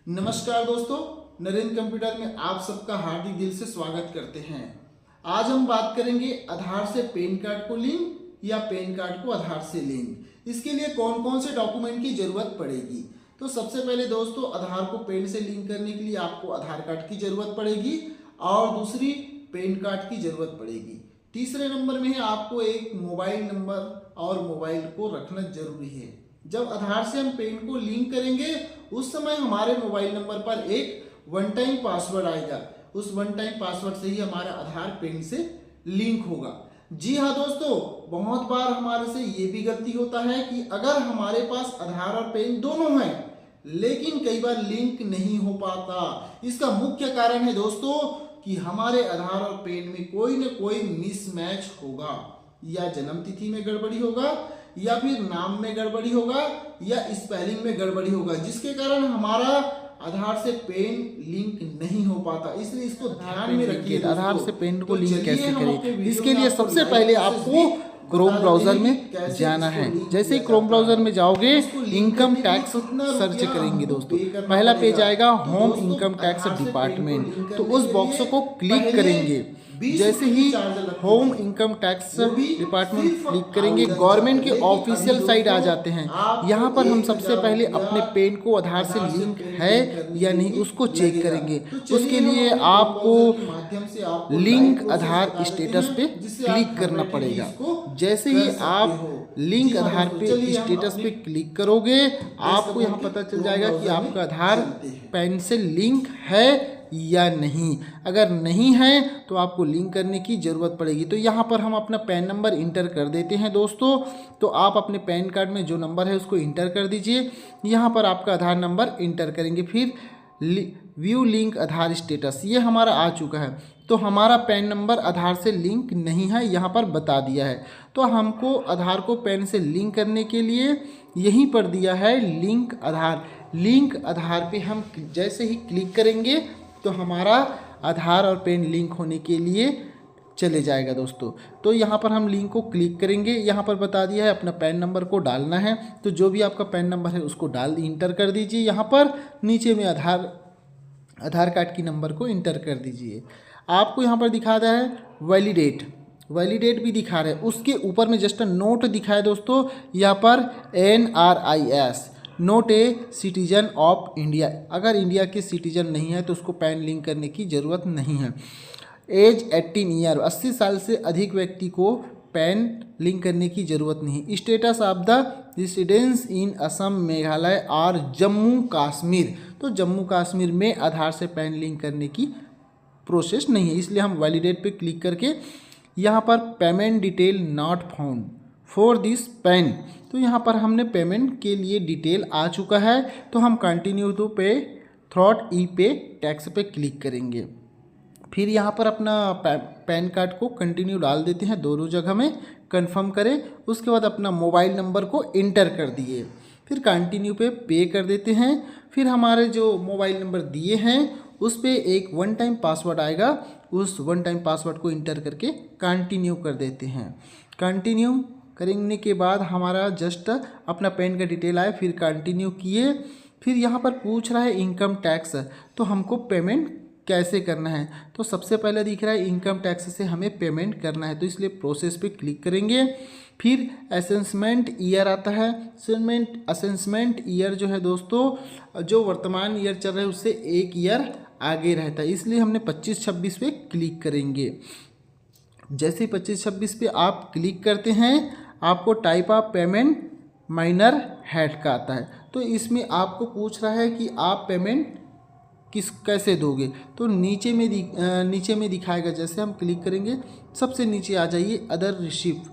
नमस्कार दोस्तों, नरेंद्र कंप्यूटर में आप सबका हार्दिक दिल से स्वागत करते हैं। आज हम बात करेंगे आधार से पैन कार्ड को लिंक या पैन कार्ड को आधार से लिंक। इसके लिए कौन कौन से डॉक्यूमेंट की जरूरत पड़ेगी। तो सबसे पहले दोस्तों, आधार को पैन से लिंक करने के लिए आपको आधार कार्ड की जरूरत पड़ेगी और दूसरी पैन कार्ड की जरूरत पड़ेगी। तीसरे नंबर में है आपको एक मोबाइल नंबर और मोबाइल को रखना जरूरी है। जब आधार से हम पैन को लिंक करेंगे उस समय हमारे मोबाइल नंबर पर एक वन टाइम पासवर्ड आएगा। उस वन टाइम पासवर्ड से ही हमारा आधार पैन से लिंक होगा। जी हाँ दोस्तों, बहुत बार हमारे से ये भी गलती होता है कि अगर हमारे पास आधार और पैन दोनों हैं लेकिन कई बार लिंक नहीं हो पाता। इसका मुख्य कारण है दोस्तों कि हमारे आधार और पैन में कोई न कोई मिसमैच होगा, या जन्म तिथि में गड़बड़ी होगा या फिर नाम में गड़बड़ी होगा या स्पेलिंग में गड़बड़ी होगा, जिसके कारण हमारा आधार से पैन लिंक नहीं हो पाता। इसलिए इसको ध्यान में रखिए। आधार से पैन को लिंक कैसे करें, इसके लिए सबसे पहले आपको क्रोम ब्राउजर में जाना है। जैसे ही क्रोम ब्राउजर में जाओगे इनकम टैक्स सर्च करेंगे दोस्तों, पहला पेज आएगा होम इनकम टैक्स डिपार्टमेंट। तो उस बॉक्स को क्लिक करेंगे। जैसे ही home income tax department click करेंगे गवर्नमेंट के ऑफिशियल साइट आ जाते हैं। यहाँ पर हम सबसे पहले अपने पैन को आधार से लिंक है या नहीं उसको चेक करेंगे। उसके लिए आपको लिंक आधार स्टेटस पे क्लिक करना पड़ेगा। जैसे ही आप लिंक आधार पे स्टेटस पे क्लिक करोगे आपको यहाँ पता चल जाएगा कि आपका आधार पैन से लिंक है या नहीं। अगर नहीं है तो आपको लिंक करने की ज़रूरत पड़ेगी। तो यहाँ पर हम अपना पैन नंबर इंटर कर देते हैं दोस्तों। तो आप अपने पैन कार्ड में जो नंबर है उसको इंटर कर दीजिए। यहाँ पर आपका आधार नंबर इंटर करेंगे। फिर व्यू लिंक आधार स्टेटस ये हमारा आ चुका है। तो हमारा पैन नंबर आधार से लिंक नहीं है, यहाँ पर बता दिया है। तो हमको आधार को पैन से लिंक करने के लिए यहीं पर दिया है लिंक आधार। लिंक आधार पे हम जैसे ही क्लिक करेंगे तो हमारा आधार और पैन लिंक होने के लिए चले जाएगा दोस्तों। तो यहाँ पर हम लिंक को क्लिक करेंगे। यहाँ पर बता दिया है अपना पैन नंबर को डालना है। तो जो भी आपका पैन नंबर है उसको इंटर कर दीजिए। यहाँ पर नीचे में आधार कार्ड की नंबर को इंटर कर दीजिए। आपको यहाँ पर दिखा रहा है वैलिडेट भी दिखा रहा है। उसके ऊपर में जस्ट नोट दिखा है दोस्तों, यहाँ पर NRIS note a citizen of India. अगर इंडिया के सिटीजन नहीं है तो उसको पैन लिंक करने की ज़रूरत नहीं है। एज 18 ईयर 80 साल से अधिक व्यक्ति को पैन लिंक करने की ज़रूरत नहीं। स्टेटस ऑफ द रेसिडेंस इन असम, मेघालय और जम्मू कश्मीर। तो जम्मू कश्मीर में आधार से पैन लिंक करने की प्रोसेस नहीं है, इसलिए हम वैलिडेट पे क्लिक करके यहाँ पर payment detail not found for this pan. तो यहाँ पर हमने पेमेंट के लिए डिटेल आ चुका है। तो हम कंटिन्यू टू पे थ्रॉट ई पे टैक्स पे क्लिक करेंगे। फिर यहाँ पर अपना पैन कार्ड को कंटिन्यू डाल देते हैं, दोनों जगह में कंफर्म करें। उसके बाद अपना मोबाइल नंबर को इंटर कर दिए। फिर कंटिन्यू पे कर देते हैं। फिर हमारे जो मोबाइल नंबर दिए हैं उस पर एक वन टाइम पासवर्ड आएगा। उस वन टाइम पासवर्ड को इंटर करके कंटिन्यू कर देते हैं। कंटिन्यू करने के बाद हमारा जस्ट अपना पैन का डिटेल आए, फिर कंटिन्यू किए। फिर यहाँ पर पूछ रहा है इनकम टैक्स, तो हमको पेमेंट कैसे करना है। तो सबसे पहले दिख रहा है इनकम टैक्स से हमें पेमेंट करना है, तो इसलिए प्रोसेस पे क्लिक करेंगे। फिर असेसमेंट ईयर आता है। असेसमेंट ईयर जो है दोस्तों, जो वर्तमान ईयर चल रहा है उससे एक ईयर आगे रहता है, इसलिए हमने 25-26 पे क्लिक करेंगे। जैसे 25-26 पे आप क्लिक करते हैं आपको type of payment minor head का आता है। तो इसमें आपको पूछ रहा है कि आप पेमेंट कैसे दोगे। तो नीचे में दिखाएगा। जैसे हम क्लिक करेंगे सबसे नीचे आ जाइए अदर रिसिप्ट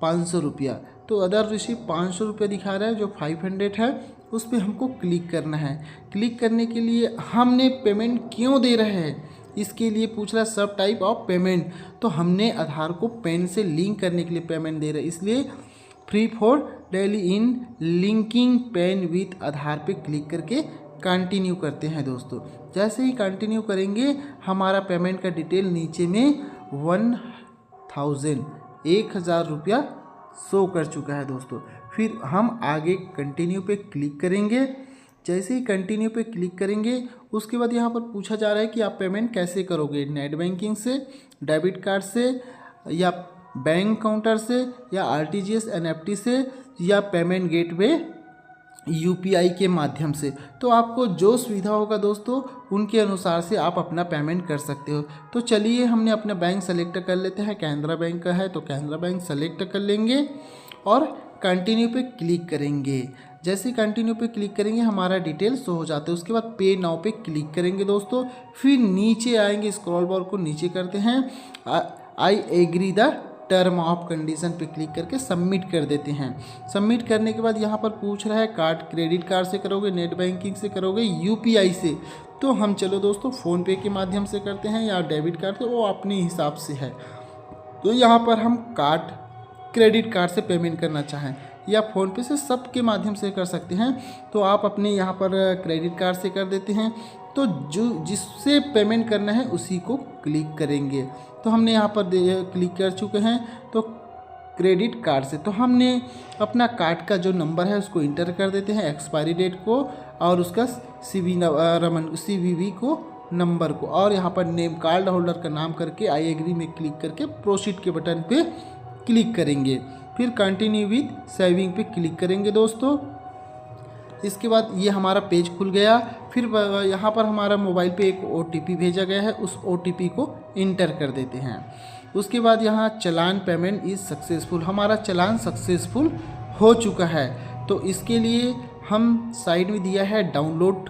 500 रुपया। तो अदर रिसिप्ट 500 रुपया दिखा रहा है, जो 500 है उस पर हमको क्लिक करना है। क्लिक करने के लिए हमने पेमेंट क्यों दे रहे हैं इसके लिए पूछ रहा है सब टाइप ऑफ पेमेंट। तो हमने आधार को पैन से लिंक करने के लिए पेमेंट दे रहे हैं, इसलिए free for daily in linking PAN with Aadhaar पे क्लिक करके कंटिन्यू करते हैं दोस्तों। जैसे ही कंटिन्यू करेंगे हमारा पेमेंट का डिटेल नीचे में 1000 रुपया शो कर चुका है दोस्तों। फिर हम आगे कंटिन्यू पे क्लिक करेंगे। जैसे ही कंटिन्यू पे क्लिक करेंगे उसके बाद यहाँ पर पूछा जा रहा है कि आप पेमेंट कैसे करोगे, नेट बैंकिंग से, डेबिट कार्ड से, या बैंक काउंटर से, या आरटीजीएस एनएफटी से, या पेमेंट गेटवे यूपीआई के माध्यम से। तो आपको जो सुविधा होगा दोस्तों उनके अनुसार से आप अपना पेमेंट कर सकते हो। तो चलिए हमने अपना बैंक सेलेक्ट कर लेते हैं, कैनरा बैंक का है तो कैनरा बैंक सेलेक्ट कर लेंगे और कंटिन्यू पे क्लिक करेंगे। जैसे ही कंटिन्यू पे क्लिक करेंगे हमारा डिटेल शो हो जाता है। उसके बाद पे नाउ पे क्लिक करेंगे दोस्तों, फिर नीचे आएंगे, स्क्रॉल बार को नीचे करते हैं, I agree the term of condition पे क्लिक करके सबमिट कर देते हैं। सबमिट करने के बाद यहाँ पर पूछ रहा है कार्ड, क्रेडिट कार्ड से करोगे, नेट बैंकिंग से करोगे, यूपीआई से। तो हम चलो दोस्तों फ़ोन पे के माध्यम से करते हैं या डेबिट कार्ड से, वो अपने हिसाब से है। तो यहाँ पर हम कार्ड, क्रेडिट कार्ड से पेमेंट करना चाहें या फ़ोन पे से, सब के माध्यम से कर सकते हैं। तो आप अपने यहाँ पर क्रेडिट कार्ड से कर देते हैं, तो जो जिससे पेमेंट करना है उसी को क्लिक करेंगे। तो हमने यहाँ पर क्लिक कर चुके हैं। तो क्रेडिट कार्ड से तो हमने अपना कार्ड का जो नंबर है उसको इंटर कर देते हैं, एक्सपायरी डेट को और उसका CVV को नंबर को, और यहाँ पर नेम, कार्ड होल्डर का नाम करके आई एग्री में क्लिक करके प्रोसीड के बटन पे क्लिक करेंगे। फिर कंटिन्यू विद सेविंग पे क्लिक करेंगे दोस्तों। इसके बाद ये हमारा पेज खुल गया। फिर यहाँ पर हमारा मोबाइल पे एक OTP भेजा गया है, उस OTP को इंटर कर देते हैं। उसके बाद यहाँ चलान पेमेंट इज़ सक्सेसफुल, हमारा चलान सक्सेसफुल हो चुका है। तो इसके लिए हम साइड में दिया है डाउनलोड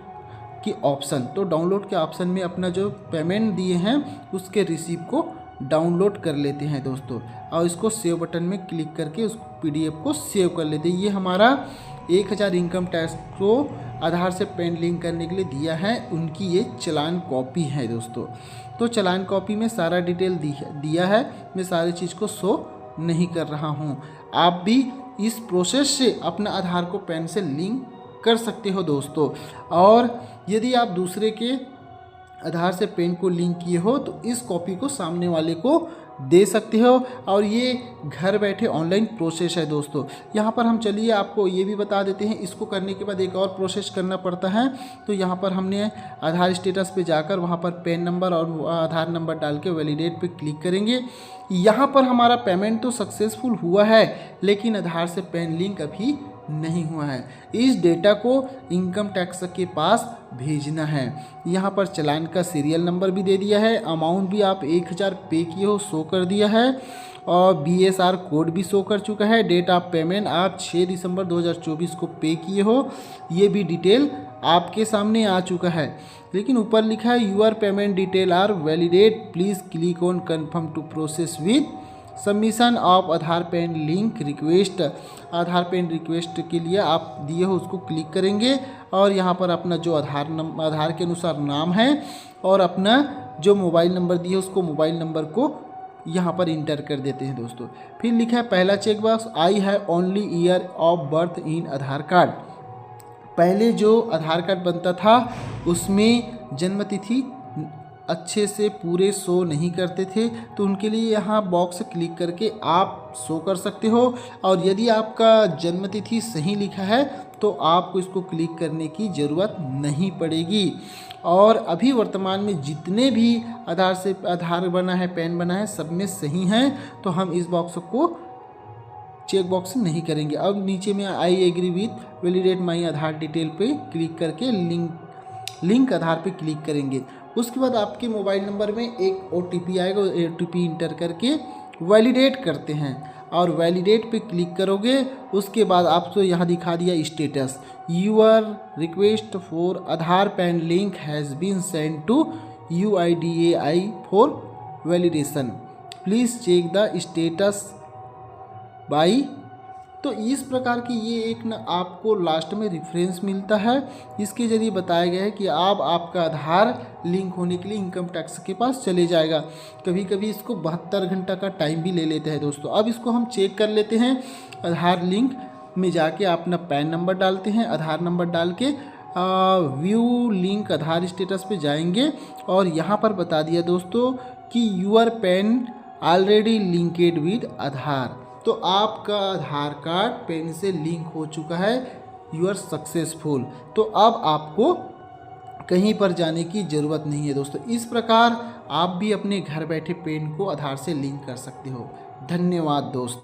की ऑप्शन, तो डाउनलोड के ऑप्शन में अपना जो पेमेंट दिए हैं उसके रिसीप्ट को डाउनलोड कर लेते हैं दोस्तों, और इसको सेव बटन में क्लिक करके उस PDF को सेव कर लेते हैं। ये हमारा 1000 इनकम टैक्स को आधार से पैन लिंक करने के लिए दिया है, उनकी ये चलान कॉपी है दोस्तों। तो चलान कॉपी में सारा डिटेल दिया है, मैं सारी चीज़ को शो नहीं कर रहा हूँ। आप भी इस प्रोसेस से अपना आधार को पैन से लिंक कर सकते हो दोस्तों। और यदि आप दूसरे के आधार से पैन को लिंक किए हो तो इस कॉपी को सामने वाले को दे सकते हो, और ये घर बैठे ऑनलाइन प्रोसेस है दोस्तों। यहाँ पर हम चलिए आपको ये भी बता देते हैं, इसको करने के बाद एक और प्रोसेस करना पड़ता है। तो यहाँ पर हमने आधार स्टेटस पे जाकर वहाँ पर पैन नंबर और आधार नंबर डाल के वैलिडेट पे क्लिक करेंगे। यहाँ पर हमारा पेमेंट तो सक्सेसफुल हुआ है, लेकिन आधार से पैन लिंक अभी नहीं हुआ है। इस डेटा को इनकम टैक्स के पास भेजना है। यहाँ पर चलान का सीरियल नंबर भी दे दिया है, अमाउंट भी आप 1000 पे किए हो शो कर दिया है, और BSR कोड भी शो कर चुका है। डेट ऑफ पेमेंट आप 6 दिसंबर 2024 को पे किए हो, ये भी डिटेल आपके सामने आ चुका है। लेकिन ऊपर लिखा है your payment detail are validate, please click on confirm to process with submission of Aadhaar PAN link request. Aadhaar PAN request के लिए आप दिए हो उसको क्लिक करेंगे, और यहाँ पर अपना जो आधार के अनुसार नाम है और अपना जो मोबाइल नंबर दिए उसको मोबाइल नंबर को यहाँ पर इंटर कर देते हैं दोस्तों। फिर लिखा है पहला check box, I have only year of birth in Aadhaar card. पहले जो आधार कार्ड बनता था उसमें जन्म तिथि अच्छे से पूरे शो नहीं करते थे, तो उनके लिए यहाँ बॉक्स क्लिक करके आप शो कर सकते हो। और यदि आपका जन्म तिथि सही लिखा है तो आपको इसको क्लिक करने की ज़रूरत नहीं पड़ेगी। और अभी वर्तमान में जितने भी आधार बना है, पैन बना है, सब में सही हैं, तो हम इस बॉक्स को चेक बॉक्स नहीं करेंगे। अब नीचे में I agree with validate my Aadhaar detail पे क्लिक करके लिंक आधार पे क्लिक करेंगे। उसके बाद आपके मोबाइल नंबर में एक OTP आएगा, OTP इंटर करके वैलिडेट करते हैं, और वैलिडेट पे क्लिक करोगे। उसके बाद आपको यहाँ दिखा दिया status, your request for Aadhaar PAN link has been send to UIDAI for validation, please check the status by. तो इस प्रकार की ये एक ना आपको लास्ट में रेफरेंस मिलता है, इसके जरिए बताया गया है कि अब आपका आधार लिंक होने के लिए इनकम टैक्स के पास चले जाएगा। कभी कभी इसको 72 घंटा का टाइम भी ले लेते हैं दोस्तों। अब इसको हम चेक कर लेते हैं। आधार लिंक में जाके अपना पैन नंबर डालते हैं, आधार नंबर डाल के व्यू लिंक आधार स्टेटस पे जाएंगे, और यहाँ पर बता दिया दोस्तों कि your PAN already linked with Aadhaar. तो आपका आधार कार्ड पैन से लिंक हो चुका है, यू आर सक्सेसफुल। तो अब आपको कहीं पर जाने की ज़रूरत नहीं है दोस्तों। इस प्रकार आप भी अपने घर बैठे पैन को आधार से लिंक कर सकते हो। धन्यवाद दोस्त।